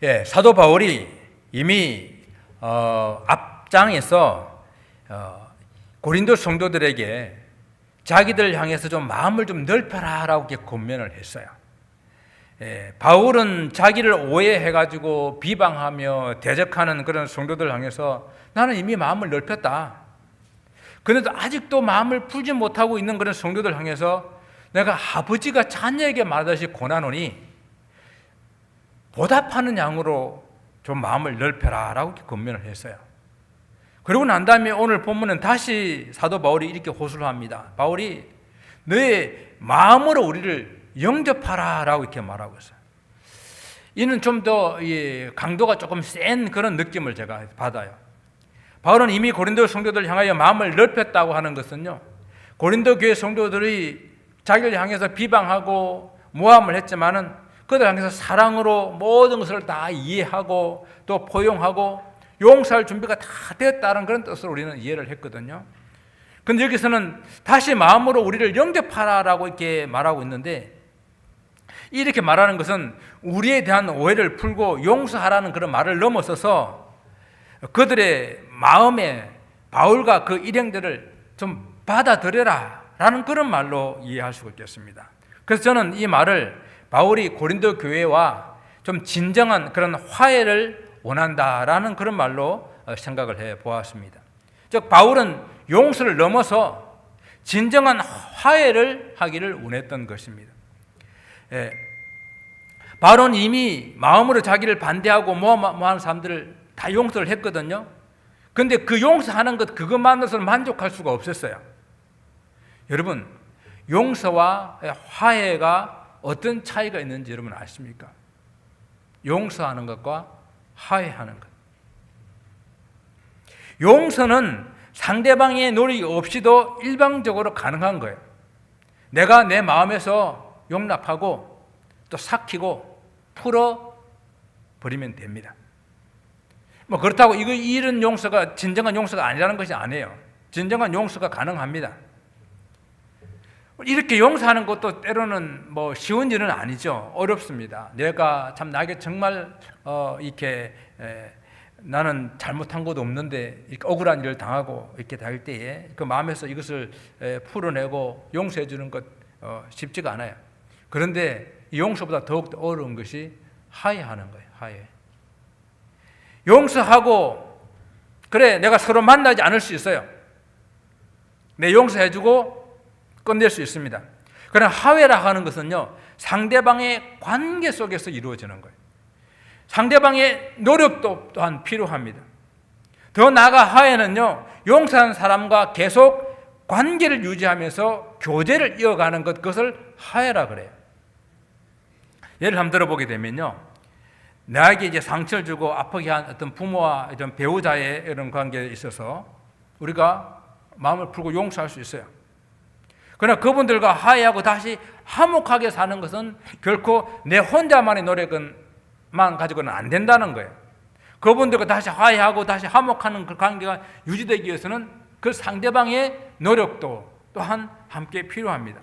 예, 사도 바울이 이미 앞장에서 고린도 성도들에게 자기들 향해서 좀 마음을 좀 넓혀라라고 이렇게 권면을 했어요. 예, 바울은 자기를 오해해가지고 비방하며 대적하는 그런 성도들 향해서 나는 이미 마음을 넓혔다. 그런데 아직도 마음을 풀지 못하고 있는 그런 성도들 향해서 내가 아버지가 자녀에게 말하듯이 권하노니 보답하는 양으로 좀 마음을 넓혀라 라고 권면을 했어요. 그러고 난 다음에 오늘 본문은 다시 사도 바울이 이렇게 호소를 합니다. 바울이 너의 마음으로 우리를 영접하라 라고 이렇게 말하고 있어요. 이는 좀 더 강도가 조금 센 그런 느낌을 제가 받아요. 바울은 이미 고린도 성도들 향하여 마음을 넓혔다고 하는 것은요, 고린도 교회 성도들이 자기를 향해서 비방하고 모함을 했지만은 그들 향해서 사랑으로 모든 것을 다 이해하고 또 포용하고 용서할 준비가 다 되었다는 그런 뜻으로 우리는 이해를 했거든요. 그런데 여기서는 다시 마음으로 우리를 영접하라라고 이렇게 말하고 있는데, 이렇게 말하는 것은 우리에 대한 오해를 풀고 용서하라는 그런 말을 넘어서서 그들의 마음에 바울과 그 일행들을 좀 받아들여라 라는 그런 말로 이해할 수가 있겠습니다. 그래서 저는 이 말을 바울이 고린도 교회와 좀 진정한 그런 화해를 원한다라는 그런 말로 생각을 해 보았습니다. 즉 바울은 용서를 넘어서 진정한 화해를 하기를 원했던 것입니다. 예. 바울은 이미 마음으로 자기를 반대하고 모함하는 사람들을 다 용서를 했거든요. 그런데 그 용서하는 것 그것만으로서 만족할 수가 없었어요. 여러분, 용서와 화해가 어떤 차이가 있는지 여러분 아십니까? 용서하는 것과 화해하는 것. 용서는 상대방의 노력 없이도 일방적으로 가능한 거예요. 내가 내 마음에서 용납하고 또 삭히고 풀어버리면 됩니다. 뭐 그렇다고 이런 용서가 진정한 용서가 아니라는 것이 아니에요. 진정한 용서가 가능합니다. 이렇게 용서하는 것도 때로는 뭐 쉬운 일은 아니죠. 어렵습니다. 내가 참 나에게 정말 이렇게 나는 잘못한 것도 없는데 이렇게 억울한 일을 당하고 이렇게 될 때에 그 마음에서 이것을 풀어내고 용서해 주는 것 쉽지가 않아요. 그런데 이 용서보다 더욱 어려운 것이 화해하는 거예요. 화해. 용서하고 그래 내가 서로 만나지 않을 수 있어요. 내 용서해주고 끝낼 수 있습니다. 그러나 화해라 하는 것은요, 상대방의 관계 속에서 이루어지는 거예요. 상대방의 노력도 또한 필요합니다. 더 나아가 화해는요, 용서하는 사람과 계속 관계를 유지하면서 교제를 이어가는 것, 그것을 화해라 그래요. 예를 한번 들어보게 되면요, 나에게 이제 상처를 주고 아프게 한 어떤 부모와 이런 배우자의 이런 관계에 있어서 우리가 마음을 풀고 용서할 수 있어요. 그러나 그분들과 화해하고 다시 화목하게 사는 것은 결코 내 혼자만의 노력만 가지고는 안 된다는 거예요. 그분들과 다시 화해하고 다시 화목하는 그 관계가 유지되기 위해서는 그 상대방의 노력도 또한 함께 필요합니다.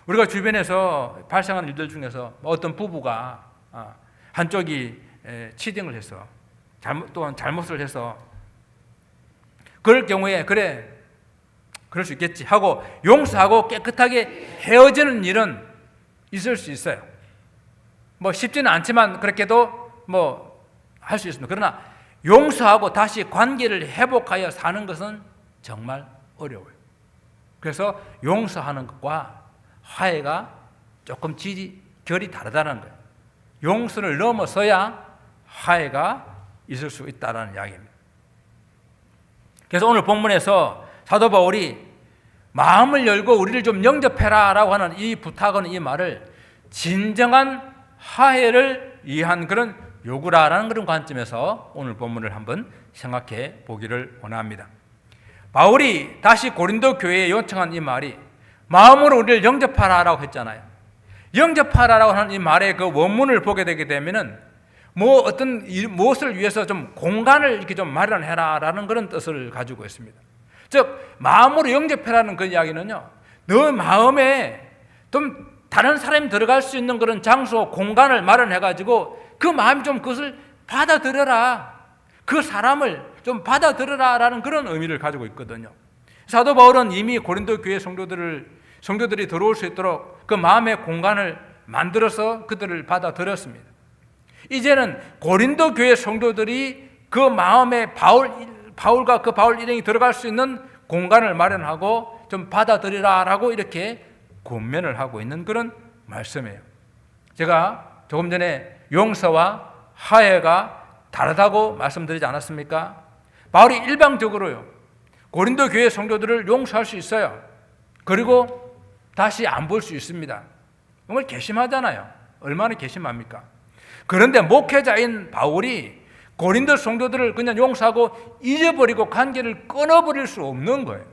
우리가 주변에서 발생하는 일들 중에서 어떤 부부가 한쪽이 치딩을 해서 또한 잘못을 해서 그럴 경우에 그래 그럴 수 있겠지 하고 용서하고 깨끗하게 헤어지는 일은 있을 수 있어요. 뭐 쉽지는 않지만 그렇게도 뭐 할 수 있습니다. 그러나 용서하고 다시 관계를 회복하여 사는 것은 정말 어려워요. 그래서 용서하는 것과 화해가 조금 결이 다르다는 거예요. 용서를 넘어서야 화해가 있을 수 있다는 이야기입니다. 그래서 오늘 본문에서 사도 바울이 마음을 열고 우리를 좀 영접해라라고 하는 이 부탁은 이 말을 진정한 화해를 위한 그런 요구라라는 그런 관점에서 오늘 본문을 한번 생각해 보기를 원합니다. 바울이 다시 고린도 교회에 요청한 이 말이 마음으로 우리를 영접하라라고 했잖아요. 영접하라라고 하는 이 말의 그 원문을 보게 되게 되면은 뭐 어떤 무엇을 위해서 좀 공간을 이렇게 좀 마련해라라는 그런 뜻을 가지고 있습니다. 즉 마음으로 영접해라는 그 이야기는요, 너 마음에 좀 다른 사람이 들어갈 수 있는 그런 장소, 공간을 마련해가지고 그 마음이 좀 그것을 받아들여라. 그 사람을 좀 받아들여라 라는 그런 의미를 가지고 있거든요. 사도 바울은 이미 고린도 교회 성도들이 들어올 수 있도록 그 마음의 공간을 만들어서 그들을 받아들였습니다. 이제는 고린도 교회 성도들이 그 마음에 바울과 그 바울 일행이 들어갈 수 있는 공간을 마련하고 좀 받아들이라라고 이렇게 권면을 하고 있는 그런 말씀이에요. 제가 조금 전에 용서와 화해가 다르다고 말씀드리지 않았습니까? 바울이 일방적으로요, 고린도 교회 성도들을 용서할 수 있어요. 그리고 다시 안 볼 수 있습니다. 정말 괘씸하잖아요. 얼마나 괘씸합니까? 그런데 목회자인 바울이 고린도 성도들을 그냥 용서하고 잊어버리고 관계를 끊어버릴 수 없는 거예요.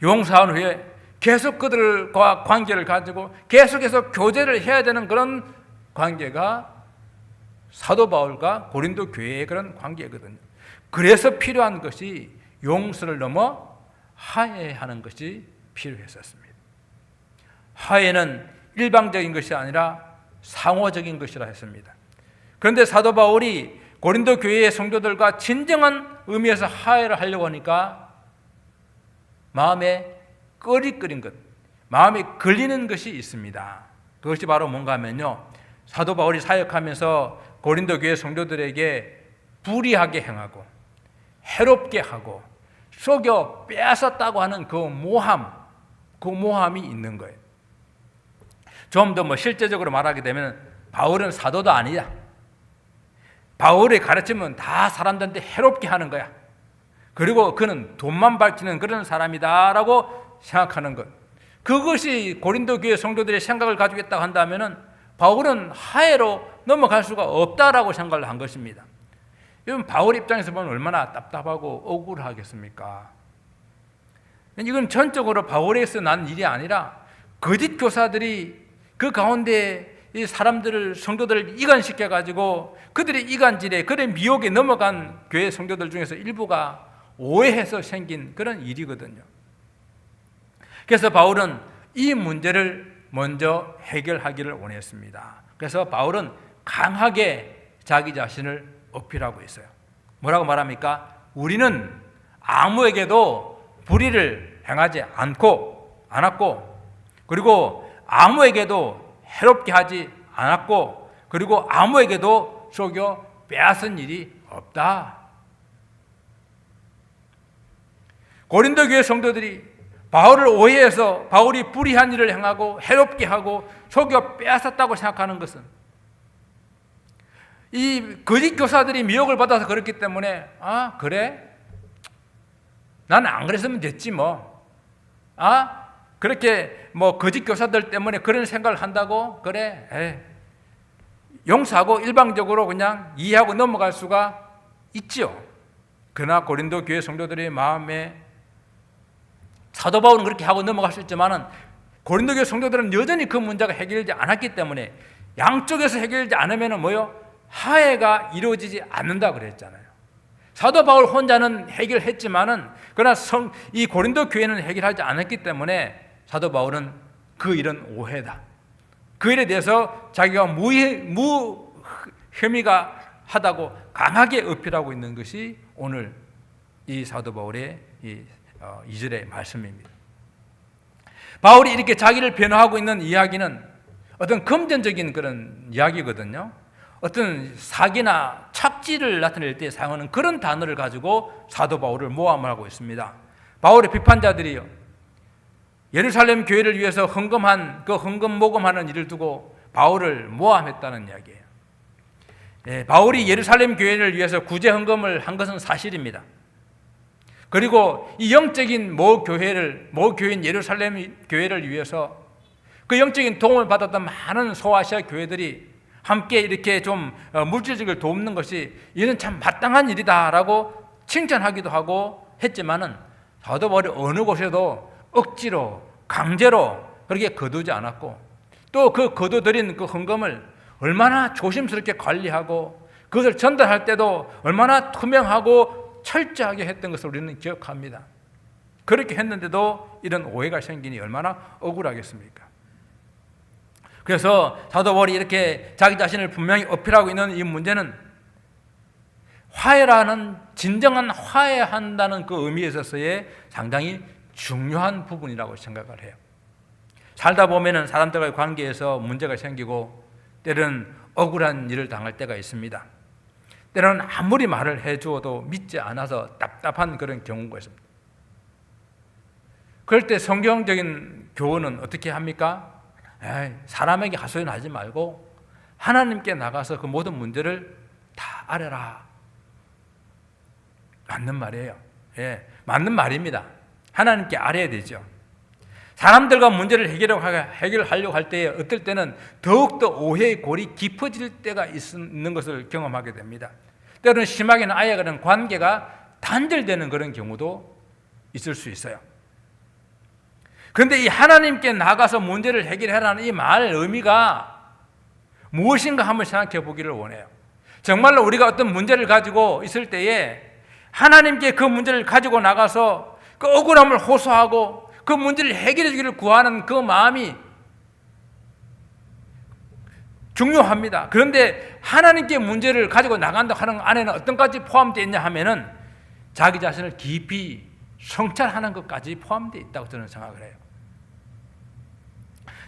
용서한 후에 계속 그들과 관계를 가지고 계속해서 교제를 해야 되는 그런 관계가 사도 바울과 고린도 교회의 그런 관계거든요. 그래서 필요한 것이 용서를 넘어 화해하는 것이 필요했었습니다. 화해는 일방적인 것이 아니라 상호적인 것이라 했습니다. 그런데 사도 바울이 고린도 교회의 성도들과 진정한 의미에서 화해를 하려고 하니까 마음에 꺼리꺼린 것, 마음에 걸리는 것이 있습니다. 그것이 바로 뭔가 하면요, 사도 바울이 사역하면서 고린도 교회 성도들에게 불의하게 행하고 해롭게 하고 속여 빼앗았다고 하는 그 모함이 있는 거예요. 좀 더 실제적으로 말하게 되면 바울은 사도도 아니야. 바울의 가르침은 다 사람들한테 해롭게 하는 거야. 그리고 그는 돈만 밝히는 그런 사람이다라고 생각하는 것. 그것이 고린도 교회 성도들의 생각을 가지고 있다고 한다면 바울은 화해로 넘어갈 수가 없다라고 생각을 한 것입니다. 이건 바울 입장에서 보면 얼마나 답답하고 억울하겠습니까? 이건 전적으로 바울에서 난 일이 아니라 거짓 교사들이 그 가운데 이 사람들을, 성도들을 이간시켜가지고 그들의 이간질에, 그들의 미혹에 넘어간 교회 성도들 중에서 일부가 오해해서 생긴 그런 일이거든요. 그래서 바울은 이 문제를 먼저 해결하기를 원했습니다. 그래서 바울은 강하게 자기 자신을 어필하고 있어요. 뭐라고 말합니까? 우리는 아무에게도 불의를 행하지 않았고, 그리고 아무에게도 해롭게 하지 않았고, 그리고 아무에게도 속여 빼앗은 일이 없다. 고린도 교회 성도들이 바울을 오해해서 바울이 불의한 일을 행하고 해롭게 하고 속여 빼앗았다고 생각하는 것은 이 거짓 교사들이 미혹을 받아서 그렇기 때문에 그래? 나는 안 그랬으면 됐지 뭐. 그렇게 거짓 교사들 때문에 그런 생각을 한다고? 그래. 용서하고 일방적으로 그냥 이해하고 넘어갈 수가 있지요. 그러나 고린도 교회 성도들의 마음에 사도 바울은 그렇게 하고 넘어갈 수 있지만은 고린도 교회 성도들은 여전히 그 문제가 해결되지 않았기 때문에 양쪽에서 해결되지 않으면은 화해가 이루어지지 않는다 그랬잖아요. 사도 바울 혼자는 해결했지만은 그러나 이 고린도 교회는 해결하지 않았기 때문에 사도 바울은 그 일은 오해다. 그 일에 대해서 자기가 무혐의가 하다고 강하게 어필하고 있는 것이 오늘 이 사도 바울의 2절의 말씀입니다. 바울이 이렇게 자기를 변호하고 있는 이야기는 어떤 금전적인 그런 이야기거든요. 어떤 사기나 착취를 나타낼 때 사용하는 그런 단어를 가지고 사도 바울을 모함하고 있습니다. 바울의 비판자들이요, 예루살렘 교회를 위해서 헌금한 그 헌금 모금하는 일을 두고 바울을 모함했다는 이야기예요. 바울이 예루살렘 교회를 위해서 구제 헌금을 한 것은 사실입니다. 그리고 이 영적인 모 교회인 예루살렘 교회를 위해서 그 영적인 도움을 받았던 많은 소아시아 교회들이 함께 이렇게 좀 물질적으로 돕는 것이 이는 참 마땅한 일이다라고 칭찬하기도 하고 했지만은 사도 바울이 어느 곳에도 억지로 강제로 그렇게 거두지 않았고, 또 그 거둬들인 그 헌금을 얼마나 조심스럽게 관리하고 그것을 전달할 때도 얼마나 투명하고 철저하게 했던 것을 우리는 기억합니다. 그렇게 했는데도 이런 오해가 생기니 얼마나 억울하겠습니까? 그래서 사도 바울이 이렇게 자기 자신을 분명히 어필하고 있는 이 문제는 화해라는, 진정한 화해한다는 그 의미에 있어서의 상당히 중요한 부분이라고 생각을 해요. 살다 보면은 사람들과의 관계에서 문제가 생기고 때로는 억울한 일을 당할 때가 있습니다. 때로는 아무리 말을 해주어도 믿지 않아서 답답한 그런 경우가 있습니다. 그럴 때 성경적인 교훈은 어떻게 합니까? 사람에게 하소연하지 말고 하나님께 나가서 그 모든 문제를 다 아뢰라. 맞는 말이에요. 맞는 말입니다. 하나님께 아뢰야 되죠. 사람들과 문제를 해결하려고 할 때에 어떨 때는 더욱더 오해의 골이 깊어질 때가 있는 것을 경험하게 됩니다. 때로는 심하게는 아예 그런 관계가 단절되는 그런 경우도 있을 수 있어요. 그런데 이 하나님께 나가서 문제를 해결하라는 이 말의 의미가 무엇인가 한번 생각해 보기를 원해요. 정말로 우리가 어떤 문제를 가지고 있을 때에 하나님께 그 문제를 가지고 나가서 그 억울함을 호소하고 그 문제를 해결해 주기를 구하는 그 마음이 중요합니다. 그런데 하나님께 문제를 가지고 나간다 하는 안에는 어떤 것까지 포함되어 있냐 하면은 자기 자신을 깊이 성찰하는 것까지 포함되어 있다고 저는 생각을 해요.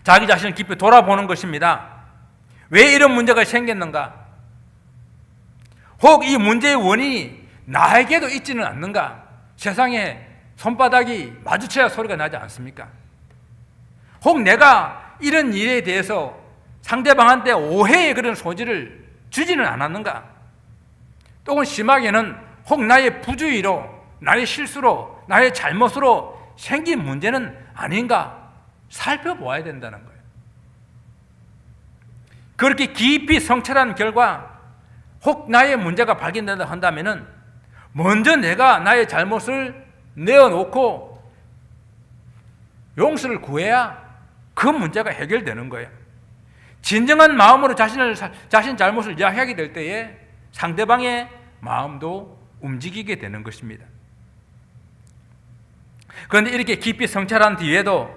자기 자신을 깊이 돌아보는 것입니다. 왜 이런 문제가 생겼는가? 혹 이 문제의 원인이 나에게도 있지는 않는가? 세상에 손바닥이 마주쳐야 소리가 나지 않습니까? 혹 내가 이런 일에 대해서 상대방한테 오해의 그런 소지를 주지는 않았는가? 또는 심하게는 혹 나의 부주의로, 나의 실수로, 나의 잘못으로 생긴 문제는 아닌가? 살펴보아야 된다는 거예요. 그렇게 깊이 성찰한 결과 혹 나의 문제가 발견된다 한다면은 먼저 내가 나의 잘못을 내어놓고 용서를 구해야 그 문제가 해결되는 거예요. 진정한 마음으로 자신 잘못을 이야기하게 될 때에 상대방의 마음도 움직이게 되는 것입니다. 그런데 이렇게 깊이 성찰한 뒤에도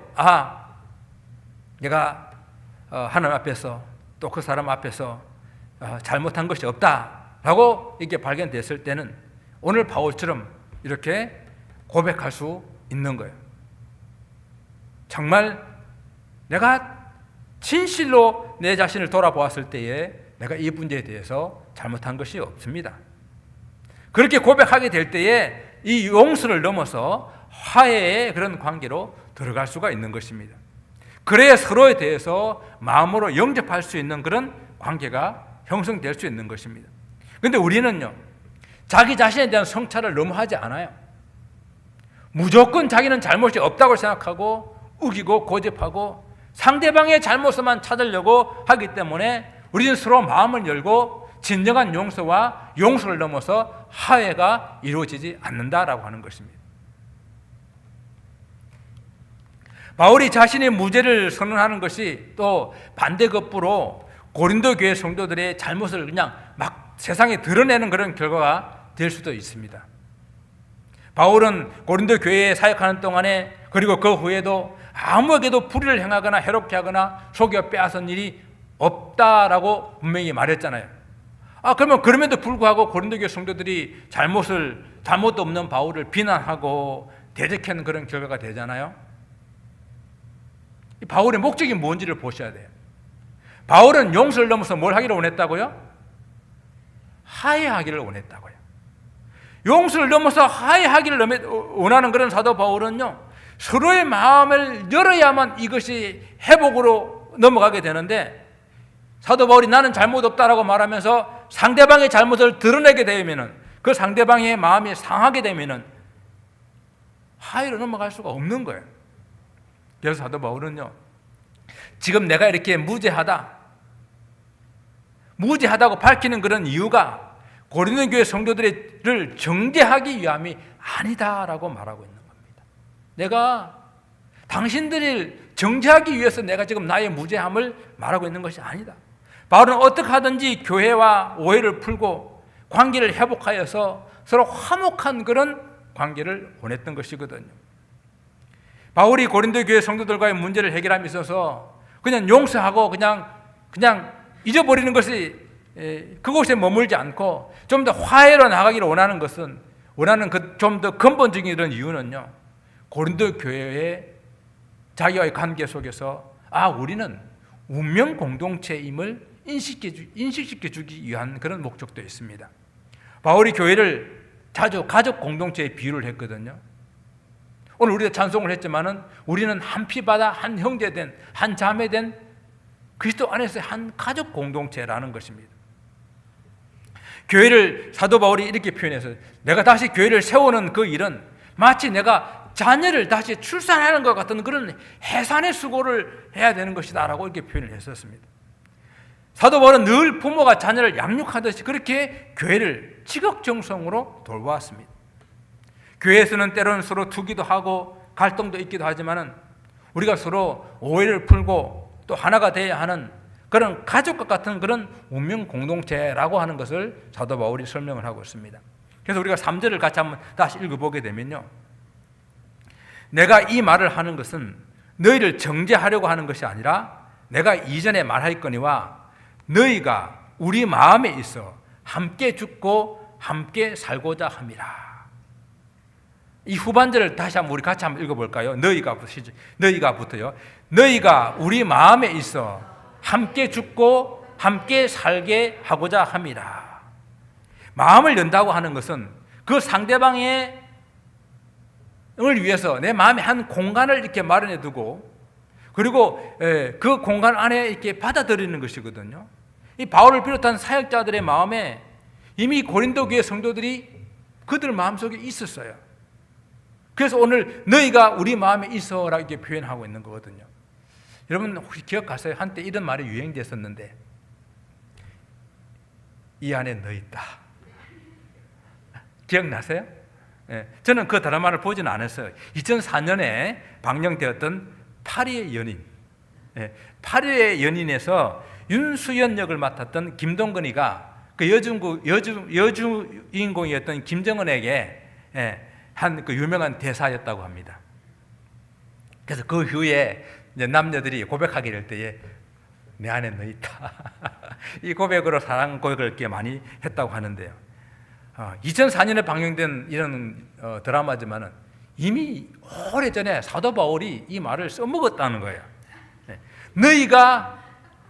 내가 하나님 앞에서 또 그 사람 앞에서 잘못한 것이 없다라고 이렇게 발견됐을 때는 오늘 바울처럼 이렇게 고백할 수 있는 거예요. 정말 내가 진실로 내 자신을 돌아보았을 때에 내가 이 문제에 대해서 잘못한 것이 없습니다. 그렇게 고백하게 될 때에 이 용서를 넘어서 화해의 그런 관계로 들어갈 수가 있는 것입니다. 그래야 서로에 대해서 마음으로 영접할 수 있는 그런 관계가 형성될 수 있는 것입니다. 그런데 우리는요, 자기 자신에 대한 성찰을 너무 하지 않아요. 무조건 자기는 잘못이 없다고 생각하고 우기고 고집하고 상대방의 잘못만 찾으려고 하기 때문에 우리는 서로 마음을 열고 진정한 용서와 용서를 넘어서 화해가 이루어지지 않는다라고 하는 것입니다. 바울이 자신의 무죄를 선언하는 것이 또 반대급부로 고린도 교회 성도들의 잘못을 그냥 막 세상에 드러내는 그런 결과가 될 수도 있습니다. 바울은 고린도 교회에 사역하는 동안에 그리고 그 후에도 아무에게도 불의를 행하거나 해롭게 하거나 속여 빼앗은 일이 없다라고 분명히 말했잖아요. 그러면 그럼에도 불구하고 고린도 교회 성도들이 잘못도 없는 바울을 비난하고 대적하는 그런 결과가 되잖아요. 바울의 목적이 뭔지를 보셔야 돼요. 바울은 용서를 넘어서 뭘 하기를 원했다고요? 화해하기를 원했다고요. 용서를 넘어서 화해하기를 원하는 그런 사도 바울은요, 서로의 마음을 열어야만 이것이 회복으로 넘어가게 되는데, 사도 바울이 나는 잘못 없다라고 말하면서 상대방의 잘못을 드러내게 되면은, 그 상대방의 마음이 상하게 되면은 화해로 넘어갈 수가 없는 거예요. 그래서 사도 바울은요, 지금 내가 이렇게 무죄하다고 밝히는 그런 이유가 고린도 교회 성도들을 정죄하기 위함이 아니다라고 말하고 있는 겁니다. 내가 당신들을 정죄하기 위해서 내가 지금 나의 무죄함을 말하고 있는 것이 아니다. 바울은 어떻게 하든지 교회와 오해를 풀고 관계를 회복하여서 서로 화목한 그런 관계를 원했던 것이거든요. 바울이 고린도 교회 성도들과의 문제를 해결함에 있어서 그냥 용서하고 그냥 잊어버리는 것이 그곳에 머물지 않고 좀 더 화해로 나가기를 원하는 것은 그 좀 더 근본적인 이런 이유는요, 고린도 교회의 자기와의 관계 속에서 우리는 운명 공동체임을 인식시켜 주기 위한 그런 목적도 있습니다. 바울이 교회를 자주 가족 공동체에 비유를 했거든요. 오늘 우리가 찬송을 했지만은 우리는 한 피바다 한 형제된 한 자매된 그리스도 안에서의 한 가족 공동체라는 것입니다. 교회를 사도 바울이 이렇게 표현해서 내가 다시 교회를 세우는 그 일은 마치 내가 자녀를 다시 출산하는 것 같은 그런 해산의 수고를 해야 되는 것이다 라고 이렇게 표현을 했었습니다. 사도 바울은 늘 부모가 자녀를 양육하듯이 그렇게 교회를 지극정성으로 돌보았습니다. 교회에서는 때로는 서로 투기도 하고 갈등도 있기도 하지만은 우리가 서로 오해를 풀고 또 하나가 되어야 하는 그런 가족과 같은 그런 운명 공동체라고 하는 것을 사도 바울이 설명을 하고 있습니다. 그래서 우리가 3절을 같이 한번 다시 읽어보게 되면요, 내가 이 말을 하는 것은 너희를 정죄하려고 하는 것이 아니라 내가 이전에 말하였거니와 너희가 우리 마음에 있어 함께 죽고 함께 살고자 함이라. 이 후반절을 다시 한번 우리 같이 한번 읽어볼까요? 너희가부터요. 너희가 우리 마음에 있어 함께 죽고 함께 살게 하고자 함이라. 마음을 연다고 하는 것은 그 상대방의 을 위해서 내 마음에 한 공간을 이렇게 마련해 두고 그리고 그 공간 안에 이렇게 받아들이는 것이거든요. 이 바울을 비롯한 사역자들의 마음에 이미 고린도 교회 성도들이 그들 마음속에 있었어요. 그래서 오늘 너희가 우리 마음에 있어라고 이렇게 표현하고 있는 거거든요. 여러분 혹시 기억하세요? 한때 이런 말이 유행됐었는데 이 안에 너 있다. 기억나세요? 저는 그 드라마를 보지는 않았어요. 2004년에 방영되었던 8위의 연인, 8위의 연인에서 윤수연 역을 맡았던 김동건이가 그 여주인공이었던 김정은에게 한 그 유명한 대사였다고 합니다. 그래서 그 후에 이제 남녀들이 고백하게 될 때에 내 안에 너 있다. 이 고백으로 사랑 고백을 이렇게 많이 했다고 하는데요. 2004년에 방영된 이런 드라마지만은 이미 오래전에 사도 바울이 이 말을 써먹었다는 거예요. 너희가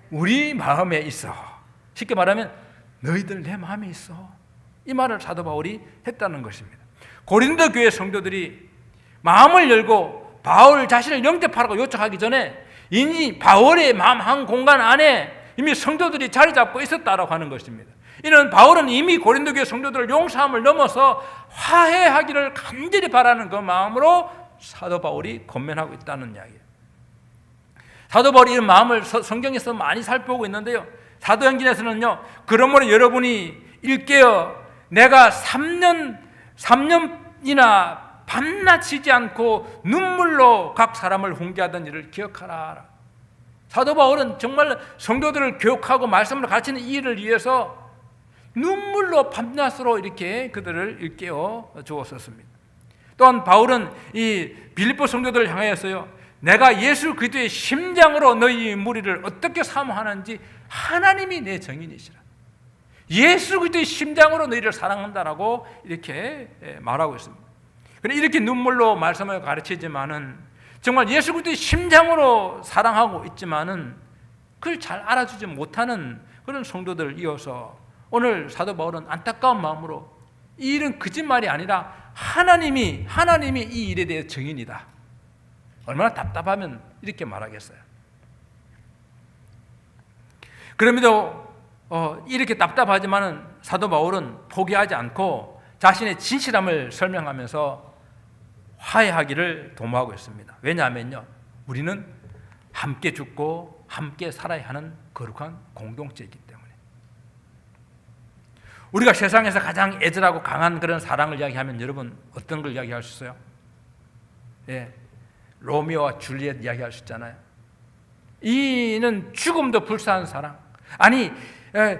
우리 마음에 있어. 쉽게 말하면 너희들 내 마음에 있어. 이 말을 사도 바울이 했다는 것입니다. 고린도 교회 성도들이 마음을 열고 바울 자신을 영접하라고 요청하기 전에 이미 바울의 마음 한 공간 안에 이미 성도들이 자리 잡고 있었다라고 하는 것입니다. 이는 바울은 이미 고린도 교회 성도들을 용서함을 넘어서 화해하기를 간절히 바라는 그 마음으로 사도 바울이 권면하고 있다는 이야기예요. 사도 바울이 이런 마음을 성경에서 많이 살펴보고 있는데요. 사도행전에서는요, 그러므로 여러분이 일깨어 내가 3년이나 밤낮 쉬지 않고 눈물로 각 사람을 훈계하던 일을 기억하라. 사도 바울은 정말 성도들을 교육하고 말씀을 가르치는 이 일을 위해서 눈물로 밤낮으로 이렇게 그들을 일깨워 주었었습니다. 또한 바울은 이 빌립보 성도들을 향하여서요, 내가 예수 그리스도의 심장으로 너희 무리를 어떻게 사모하는지 하나님이 내 증인이시라. 예수 그리스도의 심장으로 너희를 사랑한다라고 이렇게 말하고 있습니다. 그런데 이렇게 눈물로 말씀을 가르치지만은 정말 예수 그리스도의 심장으로 사랑하고 있지만은 그걸 잘 알아주지 못하는 그런 성도들 이어서 오늘 사도 바울은 안타까운 마음으로 이 일은 거짓말이 아니라 하나님이 이 일에 대해 증인이다. 얼마나 답답하면 이렇게 말하겠어요. 그럼에도 이렇게 답답하지만은 사도 바울은 포기하지 않고 자신의 진실함을 설명하면서 화해하기를 도모하고 있습니다. 왜냐하면요, 우리는 함께 죽고 함께 살아야 하는 거룩한 공동체이기 때문에. 우리가 세상에서 가장 애절하고 강한 그런 사랑을 이야기하면 여러분 어떤 걸 이야기할 수 있어요? 로미오와 줄리엣 이야기할 수 있잖아요. 이는 죽음도 불사한 사랑, 아니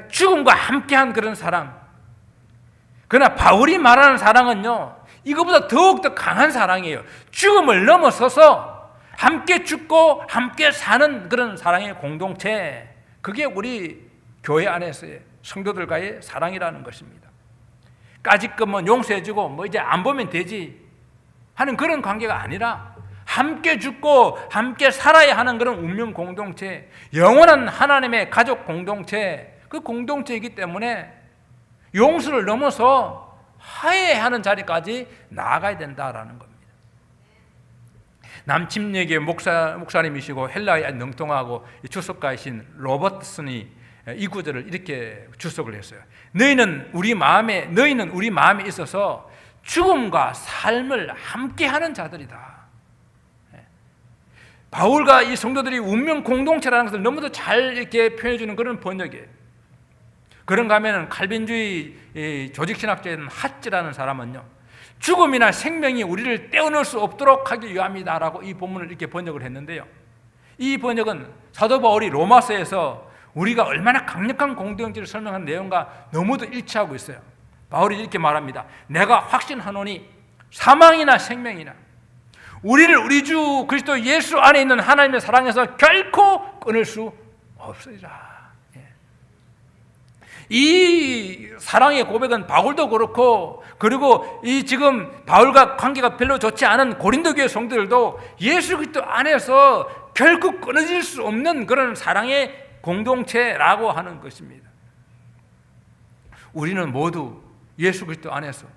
죽음과 함께한 그런 사랑. 그러나 바울이 말하는 사랑은요, 이거보다 더욱더 강한 사랑이에요. 죽음을 넘어서서 함께 죽고 함께 사는 그런 사랑의 공동체, 그게 우리 교회 안에서의 성도들과의 사랑이라는 것입니다. 까짓것만 용서해주고 뭐 이제 안 보면 되지 하는 그런 관계가 아니라 함께 죽고 함께 살아야 하는 그런 운명 공동체, 영원한 하나님의 가족 공동체, 그 공동체이기 때문에 용서를 넘어서 화해하는 자리까지 나아가야 된다라는 겁니다. 남침역의 목사님이시고 헬라에 능통하고 주석가이신 로버트슨이 이 구절을 이렇게 주석을 했어요. 너희는 우리 마음에 있어서 죽음과 삶을 함께하는 자들이다. 바울과 이 성도들이 운명 공동체라는 것을 너무도 잘 이렇게 표현해 주는 그런 번역이에요. 그런가 하면 칼빈주의 조직신학자인 핫지라는 사람은요, 죽음이나 생명이 우리를 떼어놓을 수 없도록 하기 위함이다라고 이 본문을 이렇게 번역을 했는데요, 이 번역은 사도 바울이 로마서에서 우리가 얼마나 강력한 공동체를 설명한 내용과 너무도 일치하고 있어요. 바울이 이렇게 말합니다. 내가 확신하노니 사망이나 생명이나 우리를 우리 주 그리스도 예수 안에 있는 하나님의 사랑에서 결코 끊을 수 없으리라. 이 사랑의 고백은 바울도 그렇고, 그리고 이 지금 바울과 관계가 별로 좋지 않은 고린도 교회 성도들도 예수 그리스도 안에서 결코 끊어질 수 없는 그런 사랑의 공동체라고 하는 것입니다. 우리는 모두 예수 그리스도 안에서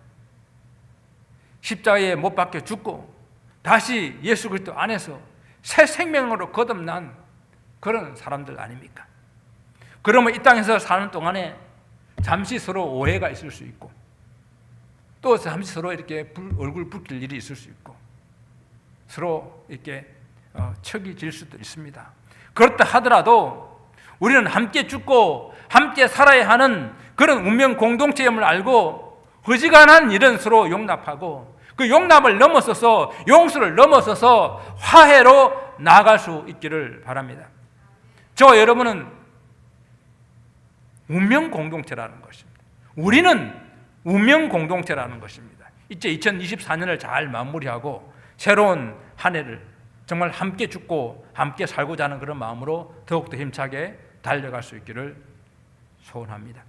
십자가에 못 박혀 죽고 다시 예수 그리스도 안에서 새 생명으로 거듭난 그런 사람들 아닙니까? 그러면 이 땅에서 사는 동안에 잠시 서로 오해가 있을 수 있고, 또 잠시 서로 이렇게 얼굴 붉힐 일이 있을 수 있고, 서로 이렇게 척이 질 수도 있습니다. 그렇다 하더라도 우리는 함께 죽고 함께 살아야 하는 그런 운명 공동체임을 알고 어지간한 일은 서로 용납하고, 그 용납을 넘어서서 용서를 넘어서서 화해로 나아갈 수 있기를 바랍니다. 저와 여러분은 운명 공동체라는 것입니다. 우리는 운명 공동체라는 것입니다. 이제 2024년을 잘 마무리하고 새로운 한 해를 정말 함께 죽고 함께 살고자 하는 그런 마음으로 더욱더 힘차게 달려갈 수 있기를 소원합니다.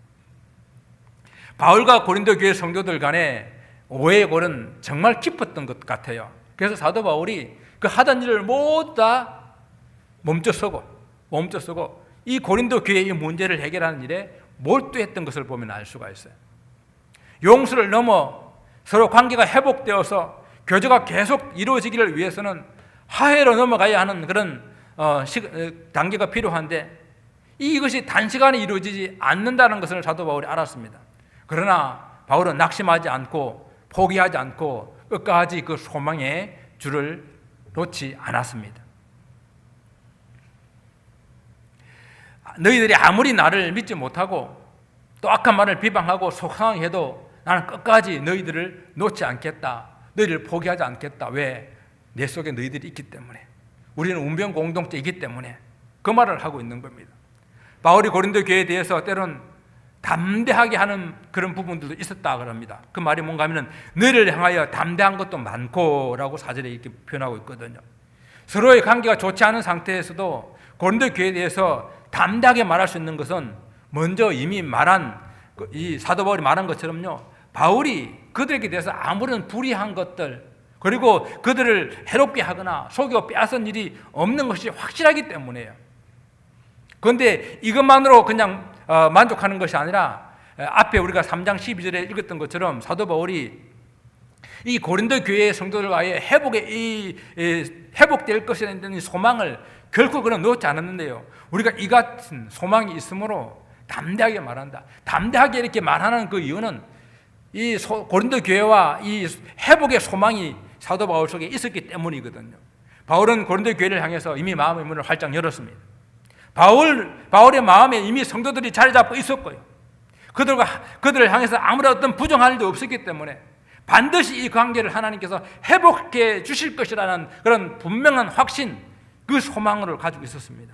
바울과 고린도 교회 성도들 간에 오해의 골은 정말 깊었던 것 같아요. 그래서 사도 바울이 그 하던 일을 모두 다 멈춰서고 이 고린도 교회의 문제를 해결하는 일에 몰두했던 것을 보면 알 수가 있어요. 용서를 넘어 서로 관계가 회복되어서 교제가 계속 이루어지기를 위해서는 화해로 넘어가야 하는 그런 단계가 필요한데, 이것이 단시간에 이루어지지 않는다는 것을 사도 바울이 알았습니다. 그러나 바울은 낙심하지 않고 포기하지 않고 끝까지 그 소망의 줄을 놓지 않았습니다. 너희들이 아무리 나를 믿지 못하고 또 악한 말을 비방하고 속상해도 나는 끝까지 너희들을 놓지 않겠다. 너희를 포기하지 않겠다. 왜? 내 속에 너희들이 있기 때문에. 우리는 운명 공동체이기 때문에 그 말을 하고 있는 겁니다. 바울이 고린도 교회에 대해서 때론 담대하게 하는 그런 부분들도 있었다 그럽니다. 그 말이 뭔가 하면 너희를 향하여 담대한 것도 많고 라고 사절에 이렇게 표현하고 있거든요. 서로의 관계가 좋지 않은 상태에서도 고린도 교회에 대해서 담대하게 말할 수 있는 것은 먼저 이미 말한 이 사도 바울이 말한 것처럼요, 바울이 그들에게 대해서 아무런 불의한 것들 그리고 그들을 해롭게 하거나 속여 빼앗은 일이 없는 것이 확실하기 때문에요. 그런데 이것만으로 그냥 만족하는 것이 아니라 앞에 우리가 3장 12절에 읽었던 것처럼 사도 바울이 이 고린도 교회의 성도들과의 회복될 것이라는 소망을 결코 그는 놓지 않았는데요, 우리가 이 같은 소망이 있으므로 담대하게 말한다. 담대하게 이렇게 말하는 그 이유는 이 고린도 교회와 이 회복의 소망이 사도 바울 속에 있었기 때문이거든요. 바울은 고린도 교회를 향해서 이미 마음의 문을 활짝 열었습니다. 바울의 마음에 이미 성도들이 자리 잡고 있었고요, 그들을 향해서 아무런 어떤 부정할 일도 없었기 때문에 반드시 이 관계를 하나님께서 회복해 주실 것이라는 그런 분명한 확신, 그 소망을 가지고 있었습니다.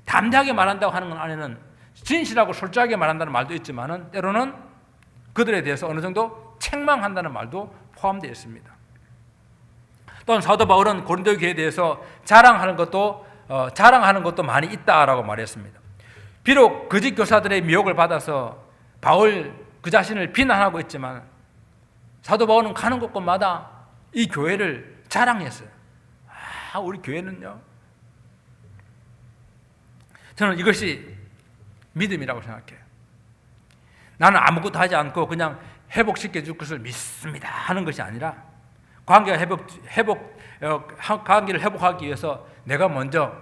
담대하게 말한다고 하는 건 안에는 진실하고 솔직하게 말한다는 말도 있지만은 때로는 그들에 대해서 어느 정도 책망한다는 말도 포함되어 있습니다. 또는 사도 바울은 고린도 교회에 대해서 자랑하는 것도 많이 있다라고 말했습니다. 비록 거짓 교사들의 미혹을 받아서 바울 그 자신을 비난하고 있지만 사도 바울은 가는 곳곳마다 이 교회를 자랑했어요. 우리 교회는요. 저는 이것이 믿음이라고 생각해요. 나는 아무것도 하지 않고 그냥 회복시켜 줄 것을 믿습니다 하는 것이 아니라 관계를 회복하기 위해서 내가 먼저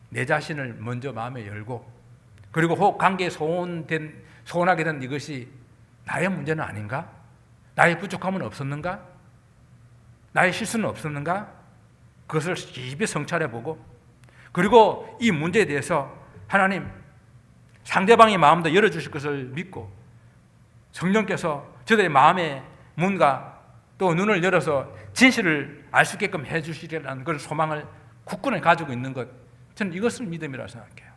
내 자신을 먼저 마음에 열고, 그리고 관계에 소원하게 된 이것이 나의 문제는 아닌가? 나의 부족함은 없었는가? 나의 실수는 없었는가? 그것을 깊이 성찰해보고, 그리고 이 문제에 대해서 하나님 상대방의 마음도 열어주실 것을 믿고 성령께서 저들의 마음의 문과 또 눈을 열어서 진실을 알 수 있게끔 해주시리라는 그런 소망을 굳건히 가지고 있는 것, 저는 이것을 믿음이라고 생각해요.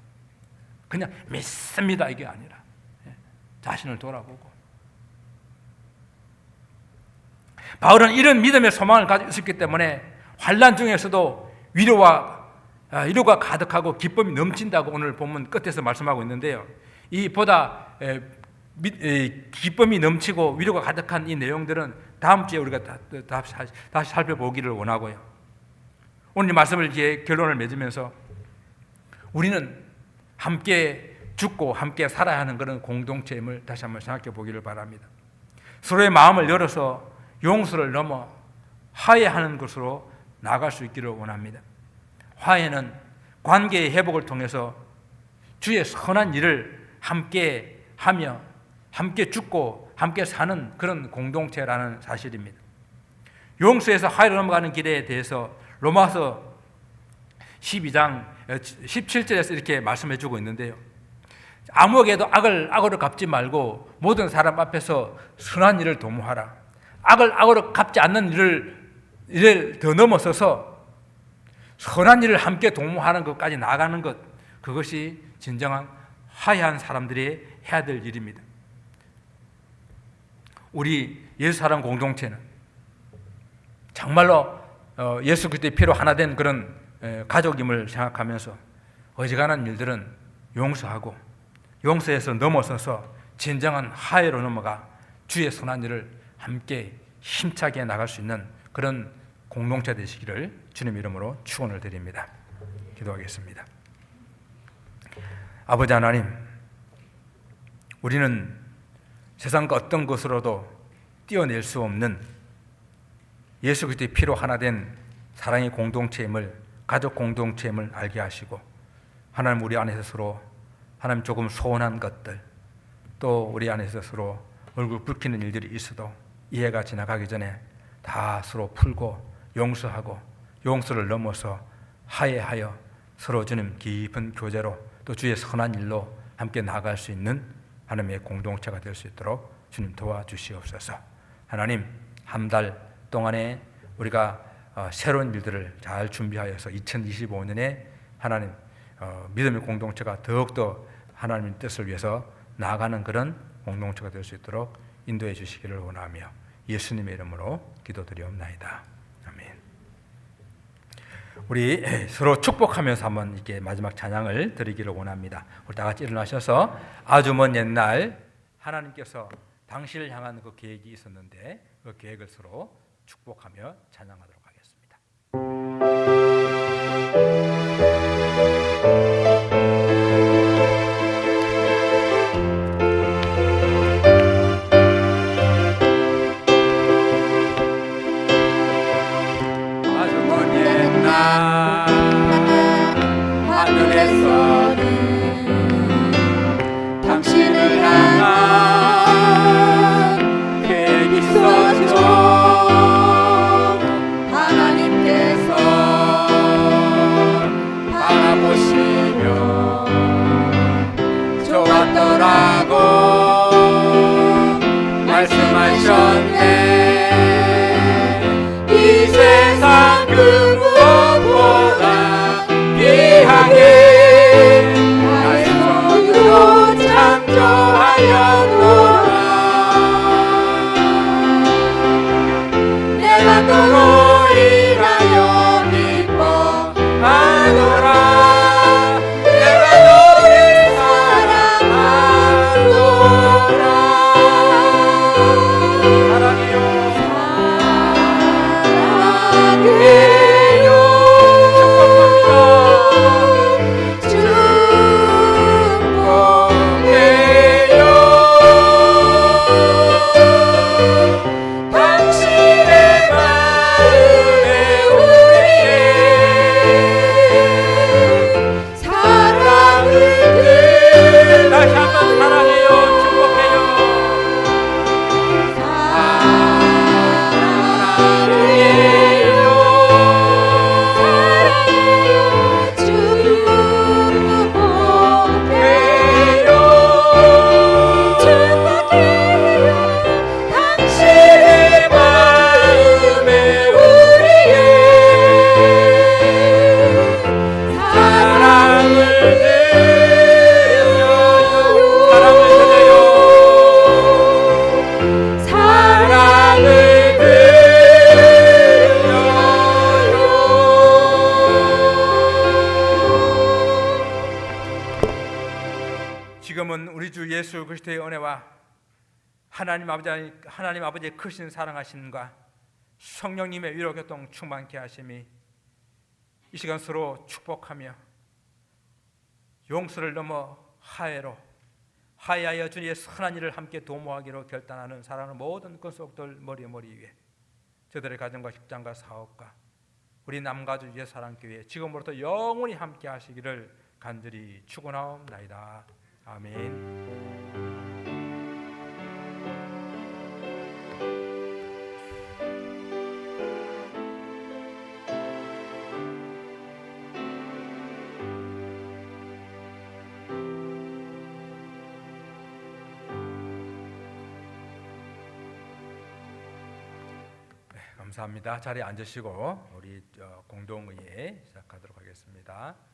그냥 믿습니다 이게 아니라 자신을 돌아보고. 바울은 이런 믿음의 소망을 가지고 있었기 때문에 환난 중에서도 위로가 가득하고 기쁨이 넘친다고 오늘 본문 끝에서 말씀하고 있는데요. 이 보다 기쁨이 넘치고 위로가 가득한 이 내용들은 다음 주에 우리가 다시 살펴보기를 원하고요. 오늘 이 말씀을 이제 결론을 맺으면서 우리는 함께 죽고 함께 살아야 하는 그런 공동체임을 다시 한번 생각해 보기를 바랍니다. 서로의 마음을 열어서 용서를 넘어 화해하는 것으로 나아갈 수 있기를 원합니다. 화해는 관계의 회복을 통해서 주의 선한 일을 함께 하며 함께 죽고 함께 사는 그런 공동체라는 사실입니다. 용서에서 화해로 넘어가는 길에 대해서 로마서 12장 17절에서 이렇게 말씀해 주고 있는데요. 아무에게도 악으로 갚지 말고 모든 사람 앞에서 선한 일을 도모하라. 악으로 갚지 않는 일을 더 넘어서서 선한 일을 함께 도모하는 것까지 나아가는 것, 그것이 진정한 화해한 사람들이 해야 될 일입니다. 우리 예수 사람 공동체는 정말로 예수 그리스도의 피로 하나 된 그런 가족임을 생각하면서 어지간한 일들은 용서하고 용서에서 넘어서서 진정한 화해로 넘어가 주의 선한 일을 함께 힘차게 나갈 수 있는 그런 공동체 되시기를 주님 이름으로 축원을 드립니다. 기도하겠습니다. 아버지 하나님, 우리는 세상과 어떤 것으로도 띄어낼 수 없는 예수 그리스도의 피로 하나 된 사랑의 공동체임을, 가족 공동체임을 알게 하시고, 하나님 우리 안에서 서로 하나님 조금 소원한 것들, 또 우리 안에서 서로 얼굴 붉히는 일들이 있어도 이해가 지나가기 전에 다 서로 풀고 용서하고 용서를 넘어서 화해하여 서로 주님 깊은 교제로 또 주의 선한 일로 함께 나아갈 수 있는 하나님의 공동체가 될 수 있도록 주님 도와주시옵소서. 하나님, 한 달 동안에 우리가 새로운 일들을 잘 준비하여서 2025년에 하나님 믿음의 공동체가 더욱더 하나님의 뜻을 위해서 나아가는 그런 공동체가 될 수 있도록 인도해 주시기를 원하며 예수님의 이름으로 기도드리옵나이다. 아멘. 우리 서로 축복하면서 한번 이렇게 마지막 찬양을 드리기를 원합니다. 우리 다 같이 일어나셔서 아주 먼 옛날 하나님께서 당신을 향한 그 계획이 있었는데 그 계획을 서로 축복하며 찬양하도록 하겠습니다. 하나님께서 그리스도의 은혜와 하나님 아버지의 크신 사랑하심과 성령님의 위로 교통 충만케 하심이 이 시간 서로 축복하며 용서를 넘어 화해하여 주님의 선한 일을 함께 도모하기로 결단하는 사랑하는 모든 권속들 머리 위에 저들의 가정과 직장과 사업과 우리 남가주 예사랑교회 지금부터 영원히 함께 하시기를 간절히 축원하옵나이다. 아멘. 감사합니다. 자리에 앉으시고 우리 공동의회 시작하도록 하겠습니다.